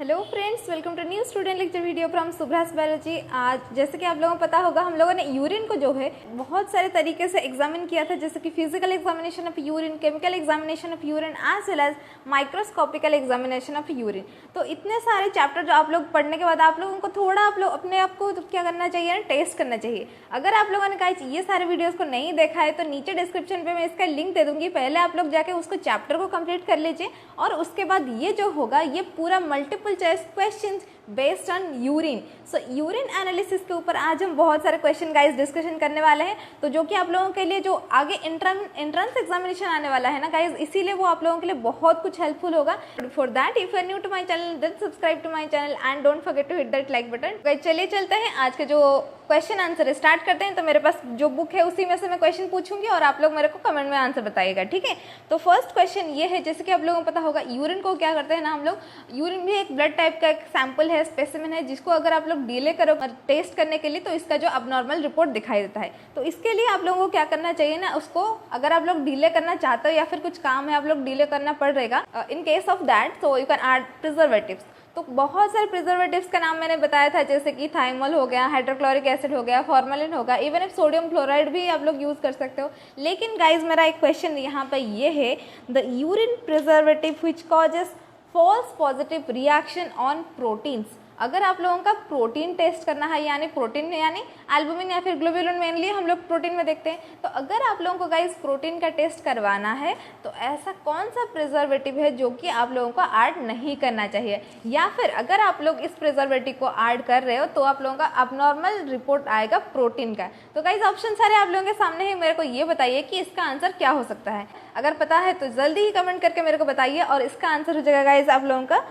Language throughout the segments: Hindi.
Hello friends, welcome to new student lecture video from सुब्रास बायोलॉजी। आज जैसे कि आप लोगों को पता होगा, हम लोगों ने यूरिन को जो है बहुत सारे तरीके से एग्जामिन किया था, जैसे कि physical examination of urine, chemical examination of urine as well as microscopical examination of urine. तो इतने सारे चैप्टर जो आप लोग पढ़ने के बाद आप लोगों को थोड़ा आप लोग अपने आप को क्या करना चाहिए ना, टेस्ट करना चाहिए। अगर आप लोगों ने कहा ये सारे वीडियोज़ को नहीं देखा है तो नीचे डिस्क्रिप्शन पे मैं इसका लिंक दे दूंगी। पहले आप लोग जाके उसको चैप्टर को कंप्लीट कर लीजिए और उसके बाद ये जो होगा ये पूरा multiple choice questions based on urine. So urine analysis के ऊपर आज हम बहुत सारे क्वेश्चन गाइस डिस्कशन करने वाले हैं, तो जो कि आप लोगों के लिए जो आगे एंट्रेंस एग्जामिनेशन आने वाला है ना गाइस, इसीलिए वो आप लोगों के लिए बहुत कुछ हेल्पफुल होगा। For that if you are new to my channel then subscribe to my channel and don't forget to hit that like button. Guys चलिए चलते हैं, आज के जो क्वेश्चन आंसर स्टार्ट करते हैं। तो मेरे पास जो बुक है उसी में से मैं क्वेश्चन पूछूंगी और आप लोग मेरे को कमेंट में आंसर बताइएगा, ठीक है। तो फर्स्ट क्वेश्चन ये है, जैसे कि आप लोगों को पता होगा यूरिन को क्या करते हैं ना हम लोग, यूरिन भी एक ब्लड टाइप का एक सैंपल है, स्पेसिमेन है, जिसको अगर आप लोग डिले करो टेस्ट करने के लिए तो इसका जो अबनॉर्मल रिपोर्ट दिखाई देता है। तो इसके लिए आप लोगों को क्या करना चाहिए ना, उसको अगर आप लोग डिले करना चाहते हो या फिर कुछ काम है आप लोग डिले करना पड़ रहेगा, इन केस ऑफ दैट तो यू कैन ऐड प्रिजर्वेटिव्स। तो बहुत सारे प्रिजर्वेटिव्स का नाम मैंने बताया था, जैसे कि थाइमोल हो गया, हाइड्रोक्लोरिक एसिड हो गया, फॉर्मेलिन होगा, इवन इफ सोडियम क्लोराइड भी आप लोग यूज़ कर सकते हो। लेकिन गाइज मेरा एक क्वेश्चन यहाँ पे ये है, the urine preservative which causes false positive reaction on proteins. अगर आप लोगों का प्रोटीन टेस्ट करना है, यानी प्रोटीन यानी एल्बुमिन या फिर ग्लोबुलिन, मेनली हम लोग प्रोटीन में देखते हैं, तो अगर आप लोगों को गाइस प्रोटीन का टेस्ट करवाना है तो ऐसा कौन सा प्रिजर्वेटिव है जो कि आप लोगों को ऐड नहीं करना चाहिए, या फिर अगर आप लोग इस प्रिजर्वेटिव को ऐड कर रहे हो तो आप लोगों का अबनॉर्मल रिपोर्ट आएगा प्रोटीन का। तो गाइस ऑप्शन सारे आप लोगों के सामने है, मेरे को ये बताइए कि इसका आंसर क्या हो सकता है। अगर पता है तो जल्दी ही कमेंट करके मेरे को बताइए, और इसका आंसर हो जाएगा गाइस आप लोगों का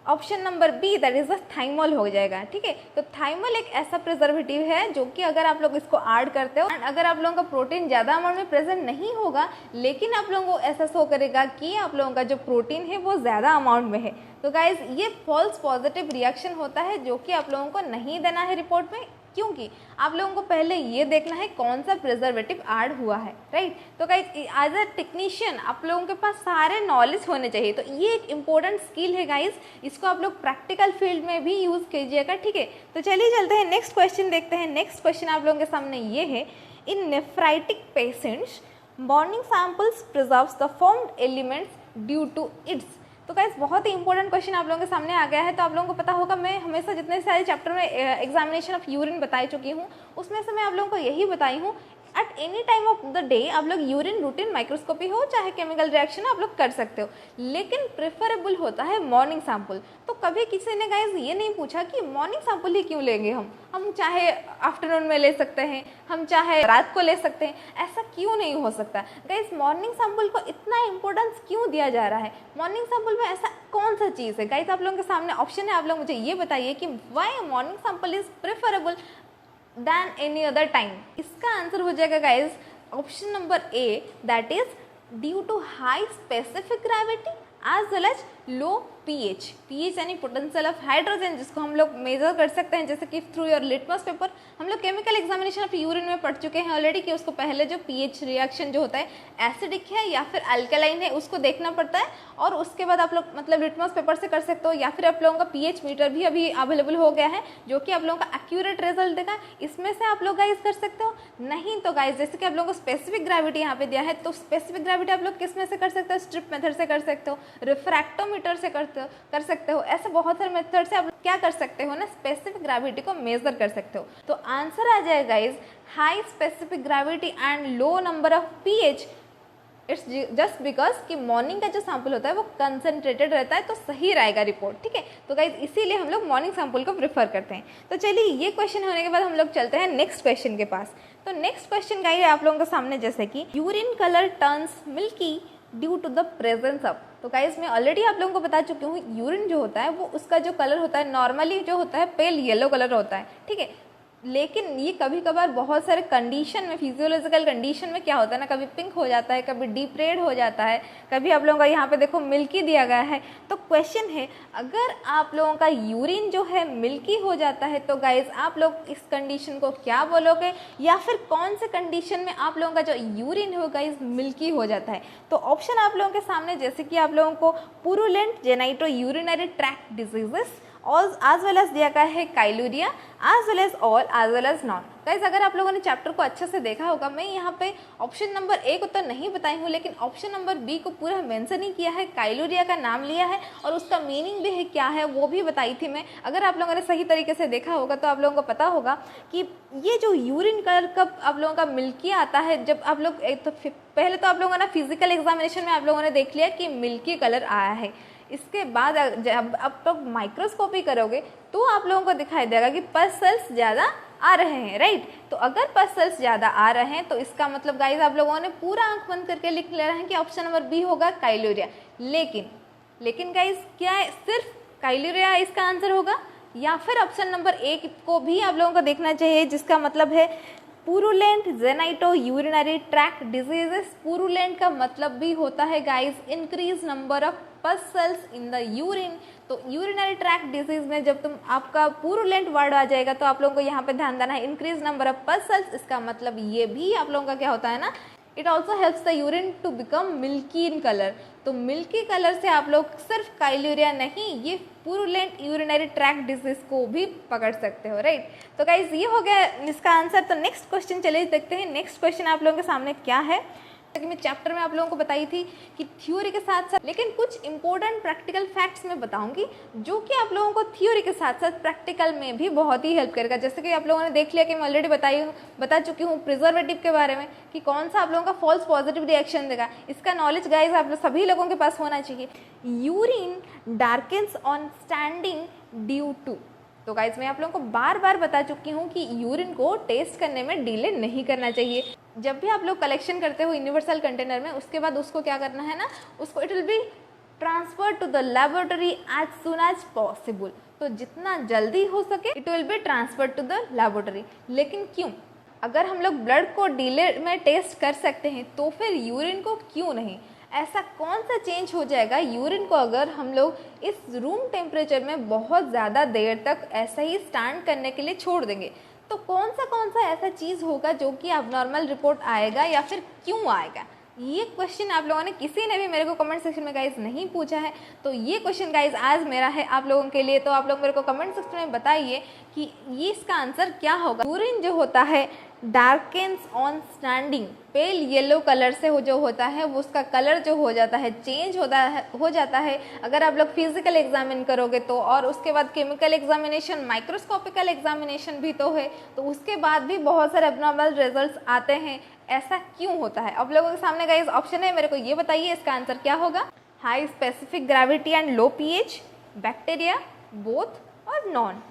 option number B, that is the thymol हो जाएगा, ठीक है। तो थाइमोल एक ऐसा प्रिजर्वेटिव है जो कि अगर आप लोग इसको ऐड करते हो, अगर आप लोगों का प्रोटीन ज़्यादा अमाउंट में प्रेजेंट नहीं होगा, लेकिन आप लोगों को ऐसा शो करेगा कि आप लोगों का जो प्रोटीन है वो ज़्यादा अमाउंट में है, तो गाइज ये फॉल्स पॉजिटिव रिएक्शन होता है जो कि आप लोगों को नहीं देना है रिपोर्ट में, क्योंकि आप लोगों को पहले ये देखना है कौन सा प्रिजर्वेटिव ऐड हुआ है, राइट। तो गाइस एज अ टेक्नीशियन आप लोगों के पास सारे नॉलेज होने चाहिए, तो ये एक इम्पोर्टेंट स्किल है गाइस, इसको आप लोग प्रैक्टिकल फील्ड में भी यूज़ कीजिएगा, ठीक है। तो चलिए चलते हैं, नेक्स्ट क्वेश्चन देखते हैं। नेक्स्ट क्वेश्चन आप लोगों के सामने ये है, in nephritic patients morning samples preserves the formed elements due to its. तो गाइस बहुत ही इंपॉर्टेंट क्वेश्चन आप लोगों के सामने आ गया है। तो आप लोगों को पता होगा, मैं हमेशा जितने सारे चैप्टर में एग्जामिनेशन ऑफ यूरिन बताई चुकी हूँ, उसमें से मैं आप लोगों को यही बताई हूँ, eight any time of the day आप लोग यूरिन रूटीन माइक्रोस्कोपी हो चाहे केमिकल रिएक्शन आप लोग कर सकते हो, लेकिन प्रेफरेबल होता है मॉर्निंग सैंपल। तो कभी किसी ने गाइस ये नहीं पूछा कि मॉर्निंग सैंपल ही क्यों लेंगे, हम चाहे आफ्टरनून में ले सकते हैं, हम चाहे रात को ले सकते हैं, ऐसा क्यों नहीं हो सकता। गाइस मॉर्निंग सैंपल को इतना इंपॉर्टेंस क्यों दिया जा रहा है, मॉर्निंग सैंपल में ऐसा कौन सा चीज़ है। गाइस आप लोगों के सामने ऑप्शन है, आप लोग मुझे ये बताइए कि why morning sample is preferable than any other time। इसका आंसर हो जाएगा guys option number A, that is due to high specific gravity as well as low pH. PH यानी पोटेंशियल ऑफ हाइड्रोजन, जिसको हम लोग मेजर कर सकते हैं, जैसे कि थ्रू योर लिटमस पेपर। हम लोग केमिकल एग्जामिनेशन ऑफ यूरिन में पढ़ चुके हैं ऑलरेडी कि उसको पहले जो पीएच रिएक्शन जो होता है एसिडिक है या फिर अल्कलाइन है उसको देखना पड़ता है, और उसके बाद आप लोग मतलब लिटमस पेपर से कर सकते हो, या फिर आप लोगों का पीएच मीटर भी अभी अवेलेबल हो गया है जो कि आप लोगों का एक्यूरेट रिजल्ट देगा, इसमें से आप लोग गाइज कर सकते हो। नहीं तो गाइज जैसे कि आप लोगों को स्पेसिफिक ग्रेविटी यहाँ पे दिया है, तो स्पेसिफिक ग्रेविटी आप लोग किस में से कर सकते हो, स्ट्रिप मेथड से कर सकते हो, रिफ्रैक्टोमीटर से कर सकते हो, ऐसे बहुत सारे मेथड से आप क्या कर सकते हो ना, स्पेसिफिक ग्रेविटी को मेजर कर सकते हो। तो आंसर आ जाएगा guys high specific gravity and low number of pH. It's just because कि मॉर्निंग का जो सैंपल होता है वो कंसनट्रेटेड रहता है, तो सही रहेगा रिपोर्ट, ठीक है। तो गाइज इसीलिए हम लोग मॉर्निंग सैंपल को प्रेफर करते हैं। तो चलिए ये क्वेश्चन होने के बाद हम लोग चलते हैं नेक्स्ट क्वेश्चन के पास। तो नेक्स्ट क्वेश्चन गाइज आप लोगों के सामने, जैसे कि urine colour turns milky due to the presence of. तो गाइज मैं ऑलरेडी आप लोगों को बता चुकी हूँ, यूरिन जो होता है वो उसका जो कलर होता है नॉर्मली जो होता है पेल येलो कलर होता है, ठीक है। लेकिन ये कभी कभार बहुत सारे कंडीशन में, फिजियोलॉजिकल कंडीशन में क्या होता है ना, कभी पिंक हो जाता है, कभी डीप रेड हो जाता है, कभी आप लोगों का यहाँ पे देखो मिल्की दिया गया है। तो क्वेश्चन है, अगर आप लोगों का यूरिन जो है मिल्की हो जाता है तो गाइज आप लोग इस कंडीशन को क्या बोलोगे, या फिर कौन से कंडीशन में आप लोगों का जो यूरिन हो गाइज मिल्की हो जाता है। तो ऑप्शन आप लोगों के सामने, जैसे कि आप लोगों को purulent genito urinary tract diseases, as well as दिया गया है काइलूरिया, as well as all, as well as non. Guys अगर आप लोगों ने चैप्टर को अच्छे से देखा होगा, मैं यहाँ पे ऑप्शन नंबर ए को तो नहीं बताई हूँ, लेकिन ऑप्शन नंबर बी को पूरा मेंशन ही किया है, काइलूरिया का नाम लिया है और उसका मीनिंग भी है क्या है वो भी बताई थी मैं। अगर आप लोगों ने सही तरीके से देखा होगा तो आप लोगों को पता होगा कि ये जो यूरिन कलर कब आप लोगों का मिल्की आता है, जब आप लोग एक तो पहले तो आप लोगों ने फिजिकल एग्जामिनेशन में आप लोगों ने देख लिया कि मिल्की कलर आया है। इसके बाद जब आप माइक्रोस्कोपी करोगे तो आप लोगों को दिखाई देगा कि पस सेल्स ज़्यादा आ रहे हैं, राइट। तो अगर पस सेल्स ज़्यादा आ रहे हैं तो इसका मतलब गाइस आप लोगों ने पूरा आंख बंद करके लिख ले रहे हैं कि ऑप्शन नंबर बी होगा काइलूरिया। लेकिन गाइस क्या है, सिर्फ काइलूरिया इसका आंसर होगा, या फिर ऑप्शन नंबर ए को भी आप लोगों को देखना चाहिए, जिसका मतलब है purulent genito urinary tract diseases. Purulent का मतलब भी होता है गाइस इंक्रीज नंबर ऑफ पस सेल्स इन द यूरिन। तो यूरिनरी ट्रैक्ट डिजीज में जब तुम आपका पुरुलेंट वर्ड आ जाएगा तो आप लोगों को यहाँ पे ध्यान देना है इंक्रीज नंबर ऑफ पस सेल्स। इसका मतलब ये भी आप लोगों का क्या होता है ना, it also helps the urine to become milky in colour. तो मिल्की कलर से आप लोग सिर्फ काइलूरिया नहीं, ये पुरुलेंट यूरिनरी ट्रैक्ट डिजीज को भी पकड़ सकते हो, राइट। तो गाइज ये हो गया इसका आंसर। तो नेक्स्ट क्वेश्चन चलिए देखते हैं। नेक्स्ट क्वेश्चन आप लोगों के सामने क्या है, कि मैं चैप्टर में आप लोगों को बताई थी कि थ्योरी के साथ साथ लेकिन कुछ इंपॉर्टेंट प्रैक्टिकल फैक्ट्स मैं बताऊंगी जो कि आप लोगों को थ्योरी के साथ साथ प्रैक्टिकल में भी बहुत ही हेल्प करेगा। जैसे कि आप लोगों ने देख लिया कि मैं ऑलरेडी बता चुकी हूँ प्रिजर्वेटिव के बारे में कि कौन सा आप लोगों का फॉल्स पॉजिटिव रिएक्शन देगा। इसका नॉलेज गाइज आप सभी लोगों के पास होना चाहिए। Urine darkens on standing due to. तो गाइज मैं आप लोगों को बार बार बता चुकी हूँ कि यूरिन को टेस्ट करने में डिले नहीं करना चाहिए। जब भी आप लोग कलेक्शन करते हो यूनिवर्सल कंटेनर में, उसके बाद उसको क्या करना है ना, उसको it will be transfer to the laboratory as soon as possible. तो जितना जल्दी हो सके it will be transfer to the laboratory. लेकिन क्यों, अगर हम लोग ब्लड को डिले में टेस्ट कर सकते हैं तो फिर यूरिन को क्यों नहीं? ऐसा कौन सा चेंज हो जाएगा यूरिन को अगर हम लोग इस रूम टेम्परेचर में बहुत ज़्यादा देर तक ऐसा ही स्टैंड करने के लिए छोड़ देंगे? तो कौन सा ऐसा चीज़ होगा जो कि अबनॉर्मल रिपोर्ट आएगा या फिर क्यों आएगा? ये क्वेश्चन आप लोगों ने किसी ने भी मेरे को कमेंट सेक्शन में गाइज नहीं पूछा है, तो ये क्वेश्चन गाइज आज मेरा है आप लोगों के लिए। तो आप लोग मेरे को कमेंट सेक्शन में बताइए कि ये इसका आंसर क्या होगा। यूरिन जो होता है darkens on standing, pale yellow colour से जो होता है वो उसका कलर जो हो जाता है चेंज हो जाता है अगर आप लोग फिजिकल एग्जामिन करोगे तो, और उसके बाद केमिकल एग्जामिनेशन, माइक्रोस्कोपिकल एग्जामिनेशन भी तो है, तो उसके बाद भी बहुत सारे एब्नॉर्मल रिजल्ट्स आते हैं। ऐसा क्यों होता है? अब लोगों के सामने गाइस ऑप्शन है, मेरे को ये बताइए इसका आंसर क्या होगा। High specific gravity and low pH, bacteria, both और नॉन।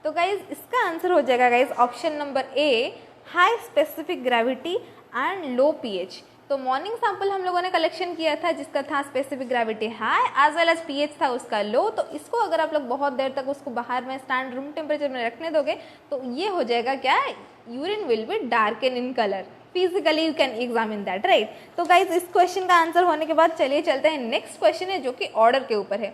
तो गाइस इसका आंसर हो जाएगा guys option number A, high specific gravity and low pH. तो मॉर्निंग सैंपल हम लोगों ने कलेक्शन किया था जिसका था specific gravity high as well as pH था उसका लो। तो इसको अगर आप लोग बहुत देर तक उसको बाहर में स्टैंड रूम टेम्परेचर में रखने दोगे तो ये हो जाएगा क्या, urine will be darken in colour. Physically you can examine that, right. तो गाइज इस क्वेश्चन का आंसर होने के बाद चलिए चलते हैं नेक्स्ट क्वेश्चन है जो कि ऑर्डर के ऊपर है।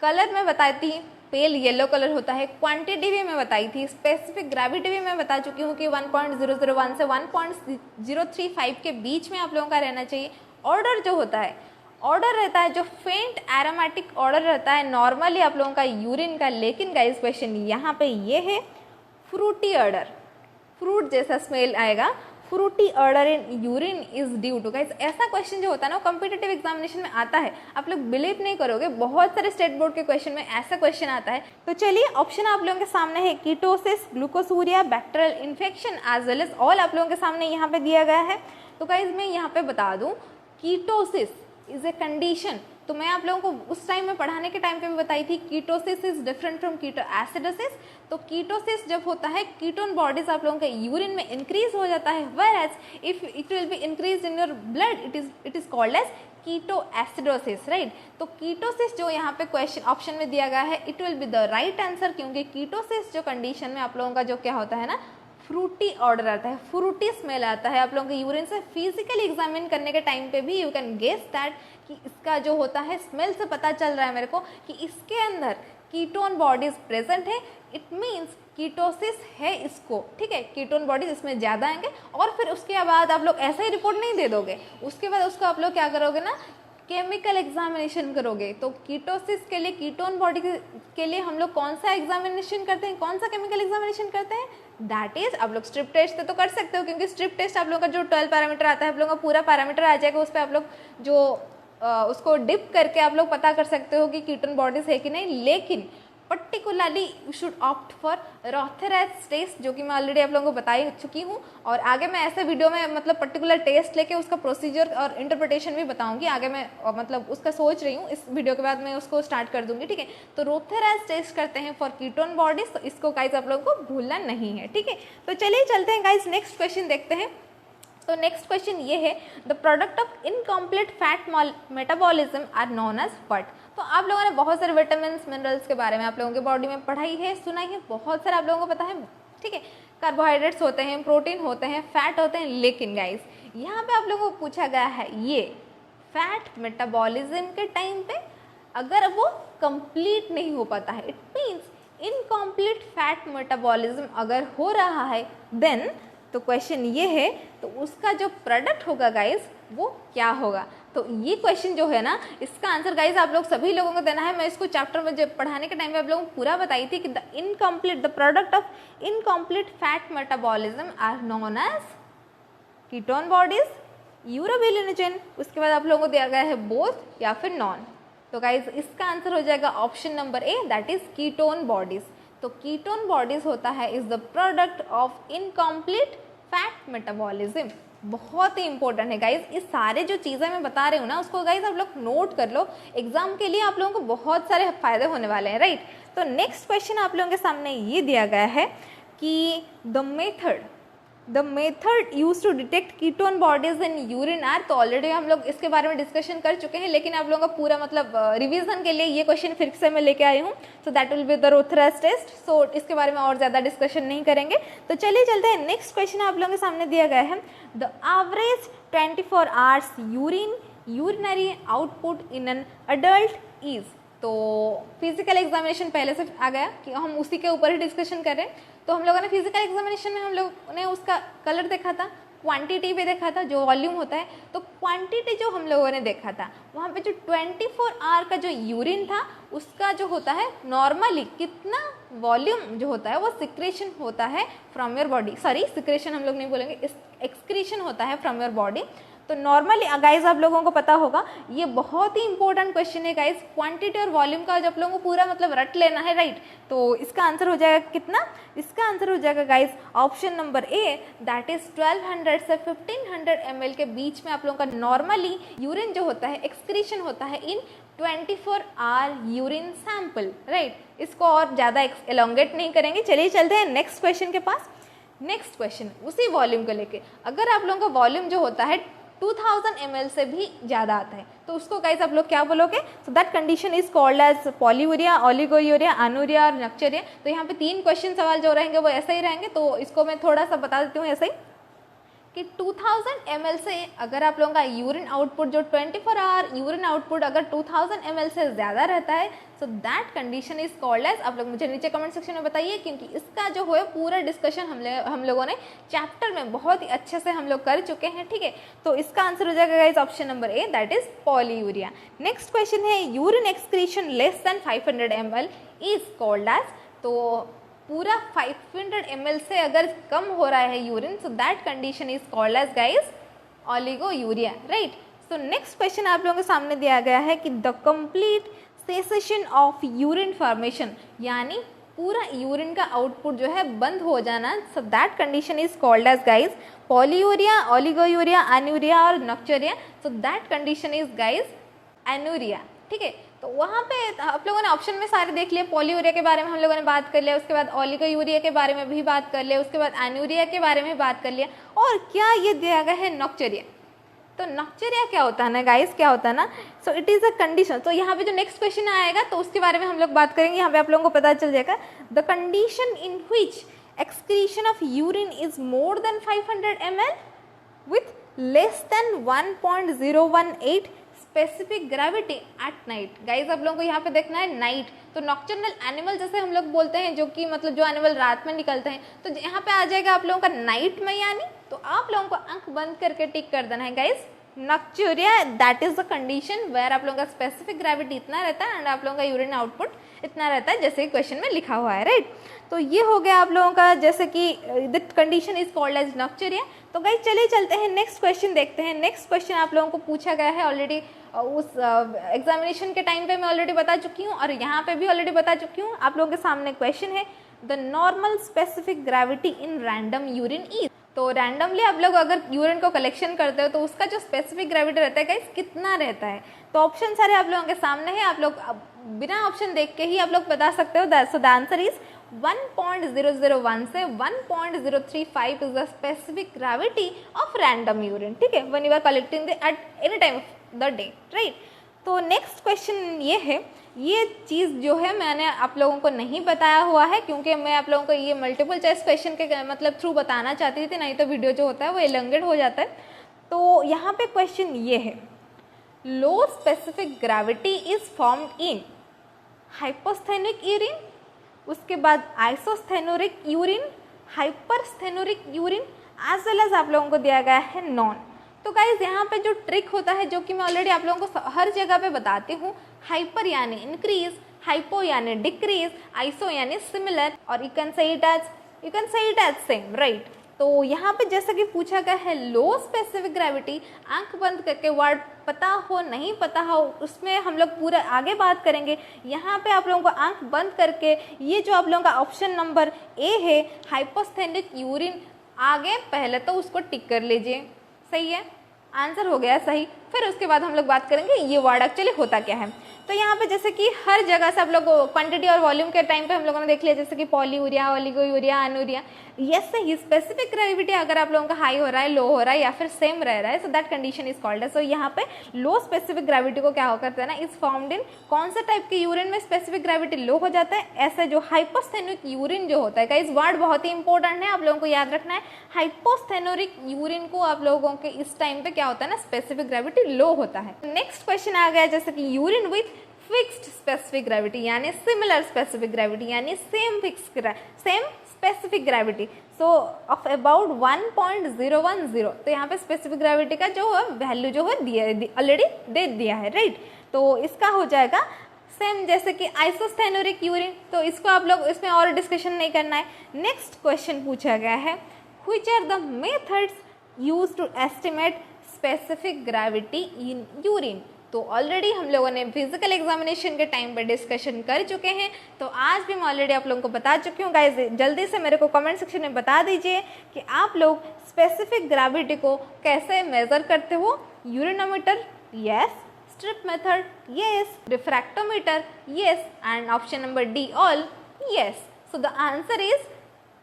कलर में बताती हूँ, पेल येलो कलर होता है। क्वांटिटी भी मैं बताई थी, स्पेसिफिक ग्रेविटी भी मैं बता चुकी हूँ कि 1.001 से 1.035 के बीच में आप लोगों का रहना चाहिए। ऑर्डर जो होता है, ऑर्डर रहता है जो फेंट एरोमेटिक ऑर्डर रहता है नॉर्मली आप लोगों का यूरिन का। लेकिन गाइस क्वेश्चन यहाँ पे ये है फ्रूटी ऑर्डर, फ्रूट जैसा स्मेल आएगा। Fruity odour in urine is due to. Guys ऐसा क्वेश्चन जो होता है ना कॉम्पिटिटिव एग्जामिनेशन में आता है, आप लोग बिलीव नहीं करोगे, बहुत सारे स्टेट बोर्ड के क्वेश्चन में ऐसा क्वेश्चन आता है। तो चलिए ऑप्शन आप लोगों के सामने है, ketosis, glucosuria, bacterial infection as well as all आप लोगों के सामने यहाँ पे दिया गया है। तो गाइस मैं यहाँ पे बता दूँ, कीटोसिस इज ए कंडीशन। तो मैं आप लोगों को उस टाइम में पढ़ाने के टाइम पे भी बताई थी ketosis is different from keto acidosis. तो कीटोसिस जब होता है कीटोन बॉडीज आप लोगों के यूरिन में इंक्रीज हो जाता है, whereas if it will be increase in your blood it is called as keto acidosis, right. तो कीटोसिस जो यहाँ पे क्वेश्चन ऑप्शन में दिया गया है it will be the right answer, क्योंकि कीटोसिस जो कंडीशन में आप लोगों का जो क्या होता है ना फ्रूटी ऑर्डर आता है, फ्रूटी स्मेल आता है आप लोगों के यूरिन से। फिजिकली एग्जामिन करने के टाइम पे भी यू कैन गेस दैट कि इसका जो होता है स्मेल से पता चल रहा है मेरे को कि इसके अंदर कीटोन बॉडीज प्रेजेंट है। इट मीन्स कीटोसिस है इसको, ठीक है, कीटोन बॉडीज इसमें ज़्यादा आएंगे। और फिर उसके बाद आप लोग ऐसा ही रिपोर्ट नहीं दे दोगे, उसके बाद उसको आप लोग क्या करोगे ना, केमिकल एग्जामिनेशन करोगे। तो कीटोसिस के लिए, कीटोन बॉडी के लिए हम लोग कौन सा एग्जामिनेशन करते हैं, कौन सा केमिकल एग्जामिनेशन करते हैं, दैट इज आप लोग स्ट्रिप टेस्ट तो कर सकते हो, क्योंकि स्ट्रिप टेस्ट आप लोगों का जो 12 पैरामीटर आता है आप लोगों का पूरा पैरामीटर आ जाएगा, उस पर आप लोग जो उसको डिप करके आप लोग पता कर सकते हो कि कीटोन बॉडीज है कि नहीं। लेकिन particularly you should opt for Rothera's test, जो कि मैं ऑलरेडी आप लोगों को बता ही चुकी हूँ। और आगे मैं ऐसे वीडियो में मतलब पर्टिकुलर टेस्ट लेके उसका प्रोसीजर और इंटरप्रिटेशन भी बताऊंगी। आगे मैं मतलब उसका सोच रही हूँ, इस वीडियो के बाद मैं उसको स्टार्ट कर दूंगी, ठीक है। तो रोथेरेज टेस्ट करते हैं फॉर कीटोन बॉडीज, तो इसको गाइज आप लोगों को भूलना नहीं है, ठीक है। तो चलिए चलते हैं गाइज, नेक्स्ट क्वेश्चन देखते हैं। तो नेक्स्ट क्वेश्चन ये है, the product of incomplete fat metabolism are known as what. तो आप लोगों ने बहुत सारे विटामिन मिनरल्स के बारे में आप लोगों के बॉडी में पढ़ाई है, सुना है, बहुत सारे आप लोगों को पता है, ठीक है। कार्बोहाइड्रेट्स होते हैं, प्रोटीन होते हैं, फैट होते हैं। लेकिन गाइस यहाँ पे आप लोगों को पूछा गया है, ये फैट मेटाबॉलिज्म के टाइम पे अगर वो कंप्लीट नहीं हो पाता है, it means incomplete fat metabolism अगर हो रहा है, देन तो क्वेश्चन ये है, तो उसका जो प्रोडक्ट होगा गाइज वो क्या होगा। तो ये क्वेश्चन जो है ना, इसका आंसर गाइज आप लोग सभी लोगों को देना है। मैं इसको चैप्टर में जब पढ़ाने के टाइम पे आप लोगों को पूरा बताई थी कि the product of incomplete fat metabolism are known as ketone bodies, urobilinogen. उसके बाद आप लोगों को दिया गया है बोथ या फिर नॉन। तो गाइज इसका आंसर हो जाएगा option number A, that is ketone bodies. तो कीटोन बॉडीज होता है is the product of incomplete fat metabolism. बहुत ही इंपॉर्टेंट है गाइज, इस सारे जो चीज़ें मैं बता रही हूँ ना, उसको गाइज आप लोग नोट कर लो, एग्जाम के लिए आप लोगों को बहुत सारे फायदे होने वाले हैं, राइट। तो नेक्स्ट क्वेश्चन आप लोगों के सामने ये दिया गया है कि the method use to detect ketone bodies in urine are. तो ऑलरेडी हम लोग इसके बारे में डिस्कशन कर चुके हैं, लेकिन आप लोगों का पूरा मतलब रिवीजन के लिए ये क्वेश्चन फिर से मैं लेके आई हूँ। So that will be the Rothera's test. सो इसके बारे में और ज़्यादा डिस्कशन नहीं करेंगे। तो चलिए चलते हैं, नेक्स्ट क्वेश्चन आप लोगों के सामने दिया गया है, the average 24 hours urinary output in an adult is. तो फिजिकल एग्जामिनेशन पहले से आ गया कि हम उसी के ऊपर ही डिस्कशन कर रहे हैं। तो हम लोगों ने फिजिकल एग्जामिनेशन में हम लोगों ने उसका कलर देखा था, क्वांटिटी पे देखा था, जो वॉल्यूम होता है। तो क्वांटिटी जो हम लोगों ने देखा था, वहाँ पे जो 24 आवर का जो यूरिन था, उसका जो होता है नॉर्मली कितना वॉल्यूम जो होता है वो सिक्रेशन होता है from your body, sorry secretion हम लोग नहीं बोलेंगे, एक्सक्रीशन होता है फ्रॉम योर बॉडी। तो नॉर्मली गाइज आप लोगों को पता होगा, ये बहुत ही इंपॉर्टेंट क्वेश्चन है गाइज, क्वांटिटी और वॉल्यूम का जब लोगों को पूरा मतलब रट लेना है, राइट। तो इसका आंसर हो जाएगा कितना, इसका आंसर हो जाएगा guys option number A, that is 1200 से 1500 ml के बीच में आप लोगों का नॉर्मली यूरिन जो होता है एक्सक्रीशन होता है इन 24 आवर यूरिन सैंपल, राइट। इसको और ज़्यादा एलोंगेट नहीं करेंगे। चलिए चलते हैं नेक्स्ट क्वेश्चन के पास। नेक्स्ट क्वेश्चन उसी वॉल्यूम को लेके, अगर आप लोगों का वॉल्यूम जो होता है 2000 ml से भी ज़्यादा आता है, तो उसको गाइस आप लोग क्या बोलोगे। So that condition is called as polyuria, oliguria, anuria और नक्चरिया। तो यहाँ पे 3 क्वेश्चन सवाल जो रहेंगे वो ऐसे ही रहेंगे। तो इसको मैं थोड़ा सा बता देती हूँ ऐसे ही कि 2000 ml से अगर आप लोगों का यूरिन आउटपुट जो 24 आवर यूरिन आउटपुट अगर 2000 ml से ज़्यादा रहता है, so that condition is called as, आप लोग मुझे नीचे कमेंट सेक्शन में बताइए, क्योंकि इसका जो है पूरा डिस्कशन हम लोगों ने चैप्टर में बहुत ही अच्छे से हम लोग कर चुके हैं, ठीक है। तो इसका आंसर हो जाएगा guys option number A, that is polyuria. Next question है, urine excretion less than 500 ml is called as. तो पूरा 500 ml से अगर कम हो रहा है urine, so that condition is called as guys oliguria, right. So next question आप लोगों के सामने दिया गया है कि the complete cessation of urine formation, यानी पूरा यूरिन का आउटपुट जो है बंद हो जाना, so that condition is called as guys polyuria, oliguria, anuria और nocturia. So that condition is guys anuria, ठीक है। तो वहाँ पे आप लोगों ने ऑप्शन में सारे देख लिए, पॉलीयूरिया के बारे में हम लोगों ने बात कर लिया, उसके बाद ओलिगोयूरिया के बारे में भी बात कर लिया, उसके बाद एनुरिया के बारे में बात कर लिया, और क्या ये दिया गया है नक्चरिया। तो नक्चरिया क्या होता है ना गाइस, क्या होता है ना, so it is a condition. तो यहाँ पे जो नेक्स्ट क्वेश्चन आएगा तो उसके बारे में हम लोग बात करेंगे, यहाँ पे आप लोगों को पता चल जाएगा, the condition in which excretion of urine is more than 500 ml with less than 1.018 specific gravity at night. Guys आप लोगों को यहाँ पे देखना है नाइट, तो नॉक्टर्नल एनिमल जैसे हम लोग बोलते हैं, जो कि मतलब जो एनिमल रात में निकलते हैं, तो यहाँ पे आ जाएगा आप लोगों का नाइट में, यानी तो आप लोगों को आंख बंद करके टिक कर देना है guys nocturia. That is the condition where आप लोगों का स्पेसिफिक ग्रेविटी इतना रहता है एंड आप लोगों का यूरिन आउटपुट इतना रहता है, जैसे क्वेश्चन में लिखा हुआ है, राइट। तो ये हो गया आप लोगों का, जैसे कि the condition is called as nocturia. तो गाइज चलिए चलते हैं नेक्स्ट क्वेश्चन देखते हैं। नेक्स्ट क्वेश्चन आप लोगों को पूछा गया है ऑलरेडी, उस एग्जामिनेशन के टाइम पे मैं ऑलरेडी बता चुकी हूँ और यहाँ पे भी ऑलरेडी बता चुकी हूँ। आप लोगों के सामने क्वेश्चन है, the normal specific gravity in random urine is. तो रैंडमली आप लोग अगर यूरिन को कलेक्शन करते हो तो उसका जो स्पेसिफिक ग्रेविटी रहता है गाइस कितना रहता है। तो ऑप्शन सारे आप लोगों के सामने है, आप लोग बिना ऑप्शन देख के ही आप लोग बता सकते हो। सो द आंसर इज 1.001 से 1.035 is the specific gravity of random urine, ठीक है, when you are collecting at any time of the day, right. तो नेक्स्ट क्वेश्चन ये है, ये चीज़ जो है मैंने आप लोगों को नहीं बताया हुआ है, क्योंकि मैं आप लोगों को ये मल्टीपल चॉइस क्वेश्चन के मतलब थ्रू बताना चाहती थी, नहीं तो वीडियो जो होता है वो एलोंगेट हो जाता है। तो यहाँ पे क्वेश्चन ये है, low specific gravity is formed in hyposthenic urine, उसके बाद isosthenuric urine, hypersthenuric urine, as well as आप लोगों को दिया गया है नॉन। तो गाइज यहाँ पे जो ट्रिक होता है, जो कि मैं ऑलरेडी आप लोगों को हर जगह पे बताती हूँ, हाइपर यानी इंक्रीज, हाइपो यानी डिक्रीज, आइसो यानी सिमिलर, और you can say it as same, right. तो यहाँ पे जैसा कि पूछा गया है लो स्पेसिफिक ग्रेविटी, आंख बंद करके वर्ड पता हो नहीं पता हो उसमें हम लोग पूरा आगे बात करेंगे। यहाँ पे आप लोगों को आंख बंद करके ये जो आप लोगों का ऑप्शन नंबर ए है हाइपोस्थेनिक यूरिन, आगे पहले तो उसको टिक कर लीजिए, सही है, आंसर हो गया सही। फिर उसके बाद हम लोग बात करेंगे ये वर्ड एक्चुअली होता क्या है। तो यहाँ पे जैसे कि हर जगह से आप लोग क्वांटिटी और वॉल्यूम के टाइम पे हम लोगों ने देख लिया, जैसे कि पॉलीयूरिया, ओलिगोयूरिया, अनुरिया, ये से ही स्पेसिफिक ग्रेविटी अगर आप लोगों का हाई हो रहा है, लो हो रहा है या फिर सेम रह रहा है, so that condition is called है। सो यहाँ पे लो स्पेसिफिक ग्रेविटी को क्या हो करता है ना, इज फॉर्म्ड इन कौन सा टाइप के यूरिन में स्पेसिफिक ग्रेविटी लो हो जाता है, ऐसे जो हाइपोस्थेनोरिक यूरिन जो होता है, इस वर्ड बहुत ही इंपॉर्टेंट है, आप लोगों को याद रखना है। हाइपोस्थेनोरिक यूरिन को आप लोगों के इस टाइम पे क्या होता है ना, स्पेसिफिक ग्रेविटी लो होता है। नेक्स्ट क्वेश्चन आ गया, जैसे कि urine with fixed specific gravity यानी सिमिलर स्पेसिफिक ग्रेविटी यानी same specific gravity, so of about 1.010। तो यहाँ पे स्पेसिफिक ग्रेविटी का जो वैल्यू जो है ऑलरेडी दे दिया है, राइट। तो इसका हो जाएगा सेम जैसे कि आइसोस्थेनोरिक यूरिन, तो इसको आप लोग इसमें और डिस्कशन नहीं करना है। नेक्स्ट क्वेश्चन पूछा गया है, which are the methods used to estimate specific gravity in urine. तो ऑलरेडी हम लोगों ने फिजिकल एग्जामिनेशन के टाइम पर डिस्कशन कर चुके हैं, तो आज भी मैं ऑलरेडी आप लोगों को बता चुकी हूँ। गाइस जल्दी से मेरे को कमेंट सेक्शन में बता दीजिए कि आप लोग स्पेसिफिक ग्रेविटी को कैसे मेजर करते हो। Urinometer, yes. Strip method, yes. Refractometer, yes. And option number D all, yes. So the answer is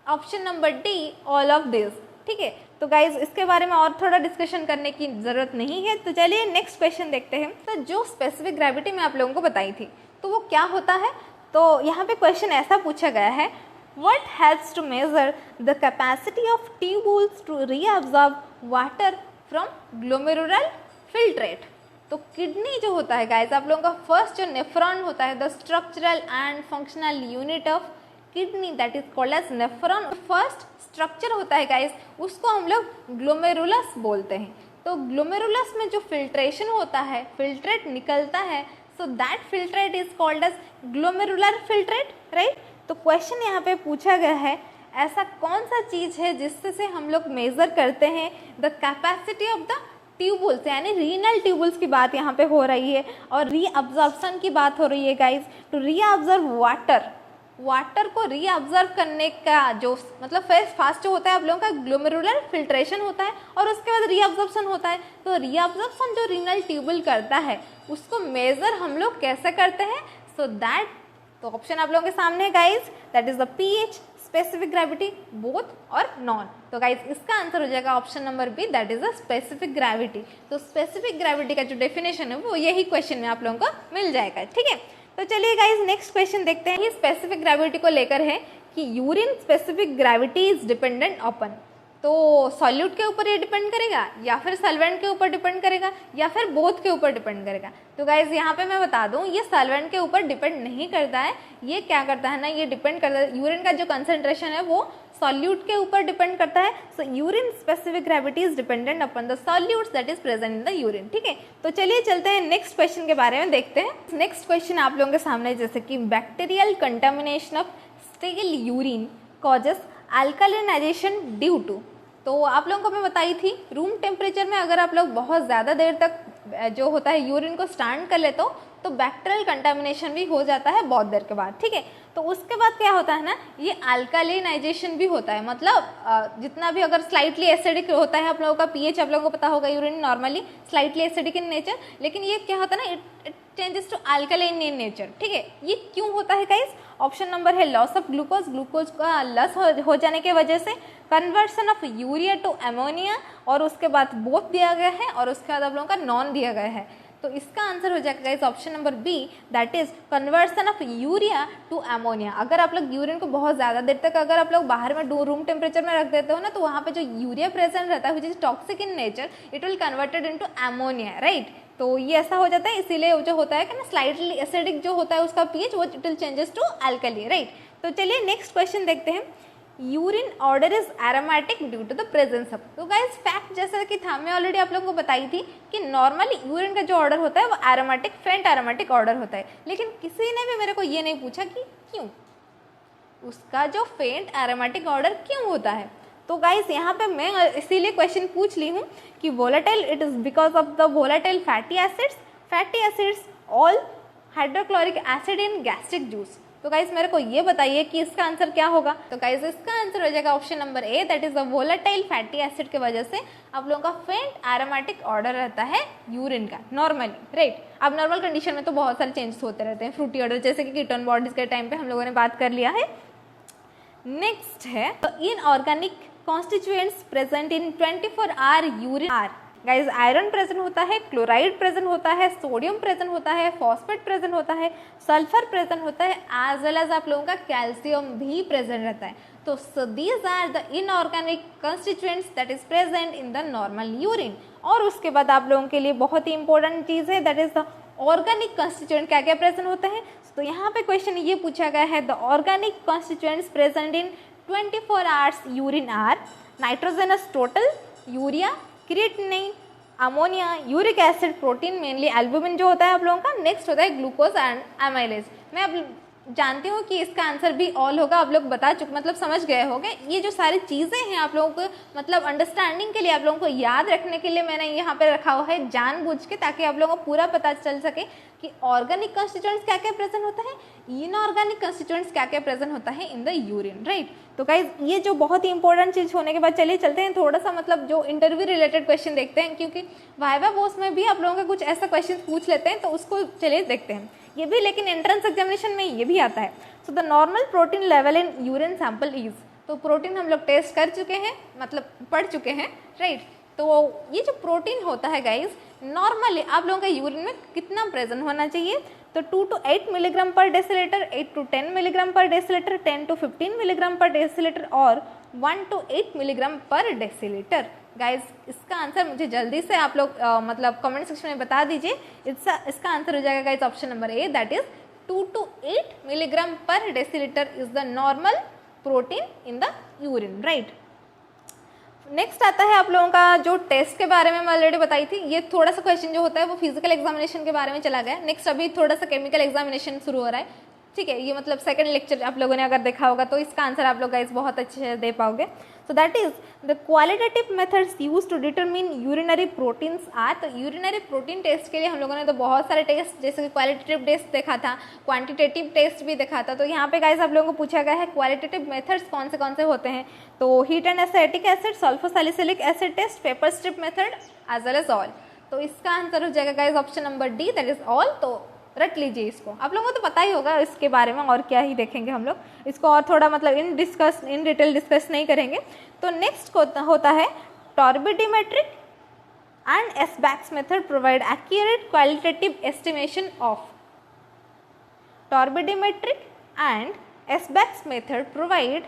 option number D all of this, ठीक है। तो गाइज इसके बारे में और थोड़ा डिस्कशन करने की ज़रूरत नहीं है। तो चलिए नेक्स्ट क्वेश्चन देखते हैं। तो जो स्पेसिफिक ग्रेविटी मैं आप लोगों को बताई थी तो वो क्या होता है। तो यहाँ पे क्वेश्चन ऐसा पूछा गया है, what helps to measure the capacity of tubules to reabsorb water from glomerular filtrate. तो किडनी जो होता है गाइज, आप लोगों का फर्स्ट जो नेफ्रॉन होता है, the structural and functional unit of kidney, that is called as nephron. First structure होता है गाइस, उसको हम लोग ग्लोमेरुलस बोलते हैं। तो ग्लोमेरुलस में जो फिल्ट्रेशन होता है, फिल्ट्रेट निकलता है, so that filtrate is called as glomerular filtrate, right. तो क्वेश्चन यहाँ पे पूछा गया है, ऐसा कौन सा चीज़ है जिससे से हम लोग मेजर करते हैं the capacity of the tubules, यानी रीनल ट्यूबुल्स की बात यहाँ पे हो रही है और रीअब्जॉर्प्शन की बात हो रही है गाइस। टू रीअब्जॉर्ब वाटर को रीअब्जॉर्ब करने का जो मतलब फास्ट जो होता है आप लोगों का ग्लोमेरुलर फिल्ट्रेशन होता है और उसके बाद रीअब्जॉर्प्शन होता है। तो रीअब्जॉर्प्शन जो रीनल ट्यूबुल करता है उसको मेजर हम लोग कैसे करते हैं, सो दैट, तो ऑप्शन आप लोगों के सामने है guys, that is the pH, specific gravity, both और नॉन। तो गाइज इसका आंसर हो जाएगा option number B, that is the specific gravity. तो स्पेसिफिक ग्रेविटी का जो डेफिनेशन है वो यही क्वेश्चन में आप लोगों को मिल जाएगा, ठीक है। तो चलिए गाइज नेक्स्ट क्वेश्चन देखते हैं। ये स्पेसिफिक ग्रेविटी को लेकर है कि urine specific gravity is dependent upon, तो सॉल्यूट के ऊपर ये डिपेंड करेगा या फिर सॉल्वेंट के ऊपर डिपेंड करेगा या फिर बोथ के ऊपर डिपेंड करेगा। तो गाइज यहाँ पे मैं बता दूँ ये सॉल्वेंट के ऊपर डिपेंड नहीं करता है, ये क्या करता है ना, ये डिपेंड करता है, यूरिन का जो कंसंट्रेशन है वो सॉल्यूट के ऊपर डिपेंड करता है। So urine specific gravity is dependent upon the solutes that is present in the urine. ठीक है, तो चलिए चलते हैं नेक्स्ट क्वेश्चन के बारे में देखते हैं। नेक्स्ट क्वेश्चन आप लोगों के सामने जैसे कि bacterial contamination of stale urine causes alkalinization due to, तो आप लोगों को मैं बताई थी रूम टेम्परेचर में अगर आप लोग बहुत ज़्यादा देर तक जो होता है यूरिन को स्टैंड कर लेते हो तो बैक्टीरियल कंटामिनेशन भी हो जाता है बहुत देर के बाद। ठीक है, तो उसके बाद क्या होता है ना, ये अल्कालिनाइजेशन भी होता है, मतलब जितना भी अगर स्लाइटली एसिडिक होता है आप लोगों का पीएच, आप लोगों को पता होगा urine normally slightly acidic in nature, लेकिन ये क्या होता है ना, it changes to alkaline in nature. ठीक है, ये क्यों होता है गाइस? ऑप्शन नंबर है लॉस ऑफ ग्लूकोज, ग्लूकोज का लॉस हो जाने की वजह से, conversion of urea to ammonia, और उसके बाद बोथ दिया गया है और उसके बाद आप लोगों का नॉन दिया गया है। तो इसका आंसर हो जाएगा guys option number B, that is conversion of urea to ammonia. अगर आप लोग यूरिन को बहुत ज़्यादा देर तक अगर आप लोग बाहर में रूम टेम्परेचर में रख देते हो ना, तो वहाँ पे जो यूरिया प्रेजेंट रहता है which is toxic in nature, it will converted into ammonia, right. तो ये ऐसा हो जाता है, इसीलिए जो होता है कि ना स्लाइटली एसिडिक जो होता है उसका पीएच वो it will changes to alkali, right. तो चलिए नेक्स्ट क्वेश्चन देखते हैं। Urine odour is aromatic due to the presence of, तो गाइस फैक्ट जैसा कि था मैं ऑलरेडी आप लोगों को बताई थी कि नॉर्मली यूरिन का जो ऑर्डर होता है वो एरोमेटिक फेंट एरोमेटिक ऑर्डर होता है, लेकिन किसी ने भी मेरे को ये नहीं पूछा कि क्यों उसका जो फेंट एरोमेटिक ऑर्डर क्यों होता है। तो गाइस यहाँ पे मैं इसीलिए क्वेश्चन पूछ ली हूँ कि volatile, it is because of the volatile fatty acids all hydrochloric acid in gastric juice. तो गाइस मेरे को ये बताइए कि इसका आंसर क्या होगा। तो गाइस इसका आंसर हो जाएगा option number A, that is the volatile fatty acid की वजह से आप लोगों का फेंट एरोमेटिक ऑर्डर रहता है यूरिन का नॉर्मली, राइट। अब नॉर्मल कंडीशन में तो बहुत सारे चेंजेस होते रहते हैं, फ्रूटी ऑर्डर जैसे कि कीटोन बॉडीज के टाइम पे हम लोगों ने बात कर लिया है। नेक्स्ट है inorganic constituents present in 24 hour urine are. Guys iron present होता है, क्लोराइड प्रेजेंट होता है, सोडियम प्रेजेंट होता है, फॉस्फेट प्रेजेंट होता है, सल्फर प्रेजेंट होता है, एज वेल एज आप लोगों का कैल्शियम भी प्रेजेंट रहता है। तो these are the inorganic constituents that is present in the normal urine. और उसके बाद आप लोगों के लिए बहुत ही इंपॉर्टेंट चीज़ है, that is the organic constituent क्या क्या प्रेजेंट होते हैं। तो यहाँ पे क्वेश्चन ये पूछा गया है, the organic constituents present in 24 hours urine are nitrogenous total, urea, creatinine, ammonia, uric acid, protein mainly albumin जो होता है आप लोगों का, नेक्स्ट होता है ग्लूकोज एंड एमाइलेज। मैं अब जानती हूँ कि इसका आंसर भी ऑल होगा, आप लोग बता चुके मतलब समझ गए होंगे। ये जो सारी चीज़ें हैं आप लोगों को मतलब अंडरस्टैंडिंग के लिए, आप लोगों को याद रखने के लिए मैंने यहाँ पे रखा हुआ है जानबूझ के, ताकि आप लोगों को पूरा पता चल सके कि ऑर्गेनिक कंस्टिट्यूएंट्स क्या क्या प्रेजेंट होता है, इनऑर्गेनिक कंस्टिट्यूएंट्स क्या क्या प्रेजेंट होता है इन द यूरिन, राइट। तो गाइज ये जो बहुत ही इंपॉर्टेंट चीज़ होने के बाद चलिए चलते हैं थोड़ा सा मतलब जो इंटरव्यू रिलेटेड क्वेश्चन देखते हैं, क्योंकि वाइवा बोस में भी आप लोगों का कुछ ऐसा क्वेश्चन पूछ लेते हैं, तो उसको चलिए देखते हैं ये भी, लेकिन एंट्रेंस एग्जामिनेशन में ये भी आता है। So the normal protein level in urine sample is, तो प्रोटीन हम लोग टेस्ट कर चुके हैं मतलब पढ़ चुके हैं, राइट। तो ये जो प्रोटीन होता है गाइज नॉर्मली आप लोगों के यूरिन में कितना प्रेजेंट होना चाहिए, तो 2 to 8 milligram per decilitre, 8 to 10 milligram per decilitre, 10 to 15 milligram per decilitre और 1 to 8 milligram per decilitre. Guys इसका आंसर मुझे जल्दी से आप लोग मतलब कमेंट सेक्शन में बता दीजिए। इसका आंसर हो जाएगा guys option number A, that is 2 to 8 milligram per decilitre is the normal protein in the urine, right. Next आता है आप लोगों का जो टेस्ट के बारे में मैं ऑलरेडी बताई थी, ये थोड़ा सा क्वेश्चन जो होता है वो फिजिकल एग्जामिनेशन के बारे में चला गया। नेक्स्ट अभी थोड़ा सा केमिकल एग्जामिनेशन शुरू हो रहा है, ठीक है। ये मतलब सेकंड लेक्चर आप लोगों ने अगर देखा होगा तो इसका आंसर आप लोग गाइस बहुत अच्छे से दे पाओगे। So that is the qualitative methods use to determine urinary proteins are. तो यूरिनरी प्रोटीन टेस्ट के लिए हम लोगों ने तो बहुत सारे टेस्ट, जैसे कि क्वालिटेटिव टेस्ट देखा था, क्वांटिटेटिव टेस्ट भी देखा था। तो यहाँ पे गाइस आप लोगों को पूछा गया है क्वालिटेटिव मेथड्स कौन से होते हैं, तो heat and acetic acid, sulfosalicylic acid test, paper strip method as well as all. तो इसका आंसर हो जाएगा guys option number D, that is all. तो रट लीजिए इसको, आप लोगों को तो पता ही होगा इसके बारे में, और क्या ही देखेंगे हम लोग इसको, और थोड़ा मतलब इन डिटेल डिस्कस नहीं करेंगे। तो नेक्स्ट होता है turbidometric and Esbach's method provide accurate qualitative estimation of. Turbidometric and Esbach's method provide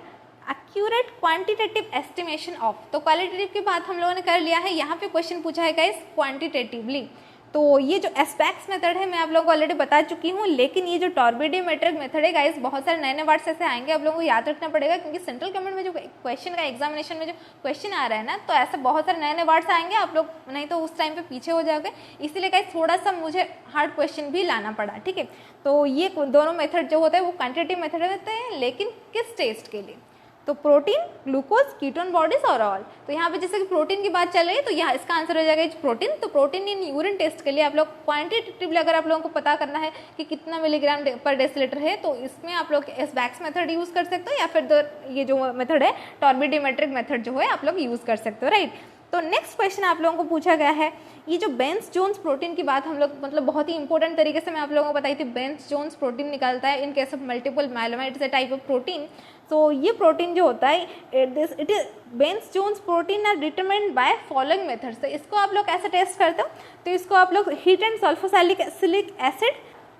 accurate quantitative estimation of. तो क्वालिटेटिव की बात हम लोगों ने कर लिया है, यहाँ पे क्वेश्चन पूछा है गाइस क्वांटिटेटिवली। तो ये जो एस्बैक्स मेथड है मैं आप लोगों को ऑलरेडी बता चुकी हूँ, लेकिन ये जो टॉर्बिडोमेट्रिक मेथड है गाइस बहुत सारे नए नए वर्ड्स ऐसे आएंगे, आप लोगों को याद रखना पड़ेगा, क्योंकि सेंट्रल गवर्नमेंट में जो क्वेश्चन का एग्जामिनेशन में जो क्वेश्चन आ रहा है ना, तो ऐसे बहुत सारे नए नए वर्ड्स आएंगे, आप लोग नहीं तो उस टाइम पे पीछे हो जाओगे, इसीलिए गाइस थोड़ा सा मुझे हार्ड क्वेश्चन भी लाना पड़ा, ठीक है। तो ये दोनों मेथड जो होते हैं वो क्वान्टिटेटिव मेथड होते हैं, लेकिन किस टेस्ट के लिए? तो प्रोटीन, ग्लूकोज, कीटोन बॉडीज और ऑल। तो यहाँ पे जैसे कि प्रोटीन की बात चल रही है, तो यहाँ इसका आंसर हो जाएगा प्रोटीन। तो प्रोटीन इन यूरिन टेस्ट के लिए आप लोग क्वांटिटेटिवली अगर आप लोगों को पता करना है कि कितना मिलीग्राम पर डेसीलीटर है, तो इसमें आप लोग एस्बैक्स मेथड यूज कर सकते हो, या फिर ये जो मेथड है टॉर्बिडोमेट्रिक मेथड जो है आप लोग यूज कर सकते हो, राइट। तो नेक्स्ट क्वेश्चन आप लोगों को पूछा गया है, ये जो बेंस जोन्स प्रोटीन की बात हम लोग मतलब बहुत ही इंपॉर्टेंट तरीके से मैं आप लोगों को बताई थी, बेंस जोन्स प्रोटीन निकालता है in case of multiple myeloma, it's a type of protein. तो ये प्रोटीन जो होता है it is Bence Jones protein are determined by following methods. तो इसको आप लोग कैसे टेस्ट करते हो? तो इसको आप लोग heat and sulfosalicylic acid,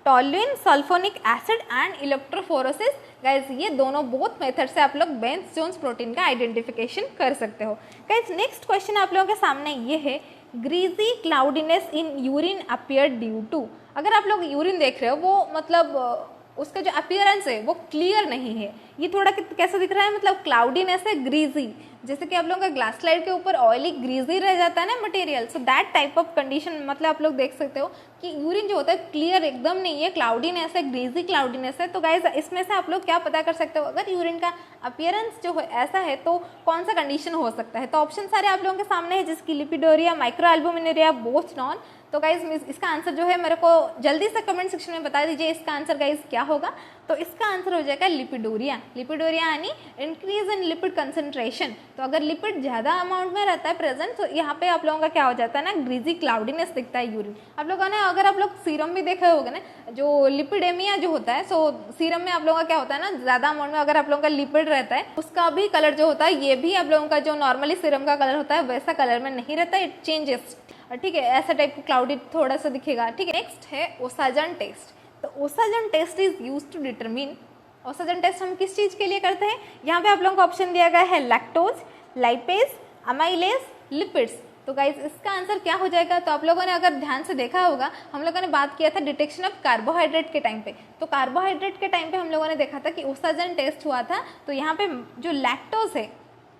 toluene sulfonic acid and electrophoresis, guys ये दोनों बोथ मेथड से आप लोग बेंस जोन्स प्रोटीन का आइडेंटिफिकेशन कर सकते हो। गाइज नेक्स्ट क्वेश्चन आप लोगों के सामने ये है, greasy cloudiness in urine appear due to. अगर आप लोग यूरिन देख रहे हो वो मतलब उसका जो अपीयरेंस है वो क्लियर नहीं है, ये थोड़ा कैसा दिख रहा है, मतलब क्लाउडीनेस है, ग्रीजी, जैसे कि आप लोगों का ग्लास स्लाइड के ऊपर ऑयली ग्रीजी रह जाता है ना material, so that type of condition मतलब आप लोग देख सकते हो कि यूरिन जो होता है क्लियर एकदम नहीं है, क्लाउडीनेस है, ग्रीजी क्लाउडीनेस है। तो गाइज इसमें से आप लोग क्या पता कर सकते हो, अगर यूरिन का अपीयरेंस जो है ऐसा है तो कौन सा कंडीशन हो सकता है? तो ऑप्शन सारे आप लोगों के सामने है, जिसकी लिपिडोरिया, माइक्रोएल्बुमिनुरिया, बोथ नॉन। तो गाइज इसका आंसर जो है मेरे को जल्दी से कमेंट सेक्शन में बता दीजिए, इसका आंसर गाइज क्या होगा? तो इसका आंसर हो जाएगा लिपिडोरिया। लिपिडोरिया यानी इंक्रीज इन लिपिड कंसंट्रेशन। तो अगर लिपिड ज़्यादा अमाउंट में रहता है प्रेजेंट, तो यहाँ पे आप लोगों का क्या हो जाता है ना, ग्रीजी क्लाउडीनेस दिखता है यूरिन। आप लोगों ने अगर आप लोग सीरम भी देखा होगा ना, जो लिपिडेमिया जो होता है, सो सीरम में आप लोगों का क्या होता है ना, ज़्यादा अमाउंट में अगर आप लोगों का लिपिड रहता है, उसका भी कलर जो होता है, ये भी आप लोगों का जो नॉर्मली सीरम का कलर होता है वैसा कलर में नहीं रहता है, इट चेंजेस, ठीक है, ऐसा टाइप क्लाउडी थोड़ा सा दिखेगा, ठीक है। नेक्स्ट है ओसाजन टेस्ट। तो osazone test is use to determine, osazone test हम किस चीज़ के लिए करते हैं? यहाँ पे आप लोगों को ऑप्शन दिया गया है लैक्टोज, लाइपेज, अमाइलेज, लिपिड्स। तो गाइज इसका आंसर क्या हो जाएगा? तो आप लोगों ने अगर ध्यान से देखा होगा, हम लोगों ने बात किया था डिटेक्शन ऑफ कार्बोहाइड्रेट के टाइम पे। तो कार्बोहाइड्रेट के टाइम पे हम लोगों ने देखा था कि ओसाजन टेस्ट हुआ था, तो यहाँ पे जो लैक्टोज है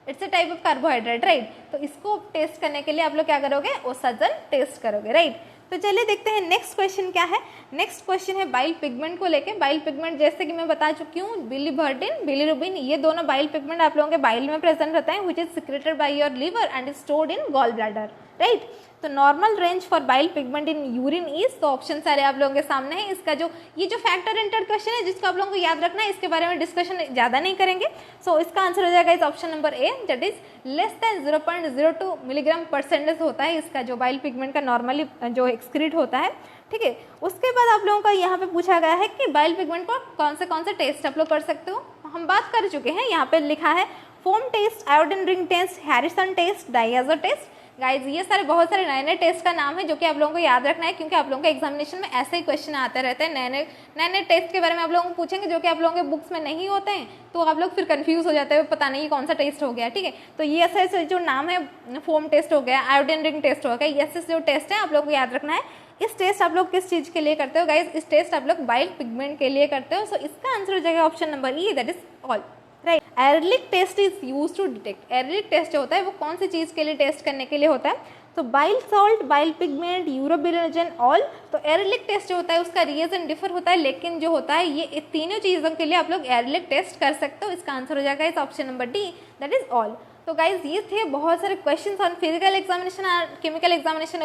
it's a type of carbohydrate, right. तो इसको टेस्ट करने के लिए आप लोग क्या करोगे? ओसाजन टेस्ट करोगे, राइट। तो चलिए देखते हैं नेक्स्ट क्वेश्चन क्या है। नेक्स्ट क्वेश्चन है बाइल पिगमेंट को लेके। बाइल पिगमेंट जैसे कि मैं बता चुकी हूँ, बिलीवर्डिन, बिलीरुबिन, ये दोनों बाइल पिगमेंट आप लोगों के बाइल में प्रेजेंट रहता है, which is secreted by your liver and is stored in gall bladder, right. तो normal range for bile pigment in urine is, तो ऑप्शन सारे आप लोगों के सामने है। इसका जो ये जो फैक्टर एंटर्ड क्वेश्चन है जिसको आप लोगों को याद रखना है, इसके बारे में डिस्कशन ज़्यादा नहीं करेंगे। सो इसका आंसर हो जाएगा इस option number A, that is less than 0.02 milligram percentage होता है इसका जो बाइल पिगमेंट का नॉर्मली जो एक्सक्रीट होता है, ठीक है। उसके बाद आप लोगों का यहाँ पे पूछा गया है कि बाइल पिगमेंट को कौन से टेस्ट आप लोग कर सकते हो। हम बात कर चुके हैं, यहाँ पे लिखा है foam test, iodine ring test, Harrison test, diazo test. Guys ये सारे बहुत सारे नए नए टेस्ट का नाम है जो कि आप लोगों को याद रखना है, क्योंकि आप लोगों के एग्जामिनेशन में ऐसे ही क्वेश्चन आते रहते हैं। नए नए टेस्ट के बारे में आप लोगों को पूछेंगे जो कि आप लोगों के बुक्स में नहीं होते हैं, तो आप लोग फिर कंफ्यूज हो जाते हैं, पता नहीं कौन सा टेस्ट हो गया, ठीक है। तो ये ऐसे जो नाम है, फोम टेस्ट हो गया, आयोडीन रिंग टेस्ट हो गया, ये ऐसे जो टेस्ट है आप लोग को याद रखना है। इस टेस्ट आप लोग किस चीज़ के लिए करते हो गाइज? इस टेस्ट आप लोग बाइल पिगमेंट के लिए करते हो। सो इसका आंसर हो जाएगा option number E, that is all, right. Ehrlich test is use to detect, Ehrlich test जो होता है वो कौन सी चीज़ के लिए टेस्ट करने के लिए होता है? तो bile salt, bile pigment, urobilinogen, all. तो एरलिक टेस्ट जो होता है उसका रिएजेंट डिफर होता है, लेकिन जो होता है ये तीनों चीज़ों के लिए आप लोग एरलिक टेस्ट कर सकते हो। इसका आंसर हो जाएगा इस option number D, that is all. तो गाइज ये थे बहुत सारे क्वेश्चंस ऑन फिजिकल एग्जामिनेशन और केमिकल एग्जामिनेशन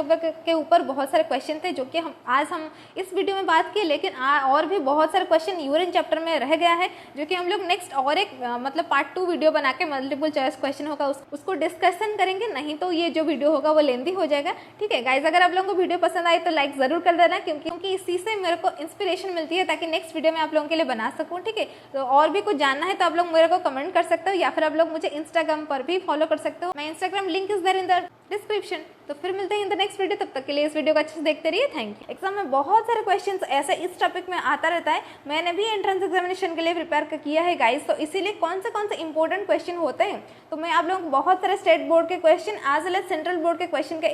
के ऊपर बहुत सारे क्वेश्चन थे जो कि हम इस वीडियो में बात किए, लेकिन और भी बहुत सारे क्वेश्चन यूरिन चैप्टर में रह गया है जो कि हम लोग नेक्स्ट और एक मतलब पार्ट 2 वीडियो बना के मल्टीपल चॉइस क्वेश्चन होगा उसको डिस्कशन करेंगे, नहीं तो ये जो वीडियो होगा वो लेंदी हो जाएगा, ठीक है गाइज। अगर आप लोगों को वीडियो पसंद आई तो लाइक जरूर कर देना, क्योंकि इसी से मेरे को इंस्पिरेशन मिलती है ताकि नेक्स्ट वीडियो में आप लोगों के लिए बना सकूँ, ठीक है। तो और भी कुछ जानना है तो आप लोग मेरे को कमेंट कर सकते हो, या फिर आप लोग मुझे इंस्टाग्राम पर भी भी फॉलो कर सकते हो। My Instagram link is there in the description. तो फिर मिलते हैं इन द नेक्स्ट वीडियो, तब तक के लिए इस वीडियो को अच्छे से देखते रहिए। Thank you. एग्जाम में बहुत सारे क्वेश्चंस ऐसे इस टॉपिक में आता रहता है, मैंने भी एंट्रेंस एग्जामिनेशन के लिए प्रिपेयर किया है गाइस, तो इसीलिए कौन से इंपॉर्टेंट क्वेश्चन होते हैं तो मैं आप लोगों को बहुत सारे स्टेट बोर्ड के question as well as central board के क्वेश्चन के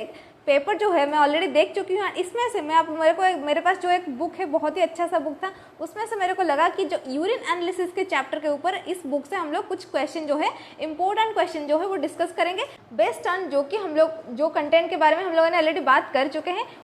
पेपर जो है मैं ऑलरेडी देख चुकी हूँ। इसमें से मैं मेरे पास जो एक बुक है, बहुत ही अच्छा सा बुक था, उसमें से मेरे को लगा कि जो यूरिन एनालिसिस के चैप्टर के ऊपर इस बुक से हम लोग कुछ क्वेश्चन जो है, इंपॉर्टेंट क्वेश्चन जो है वो डिस्कस करेंगे बेस्ड ऑन जो कि हम लोग जो कंटेंट के बारे में हम लोगों ने ऑलरेडी बात कर चुके हैं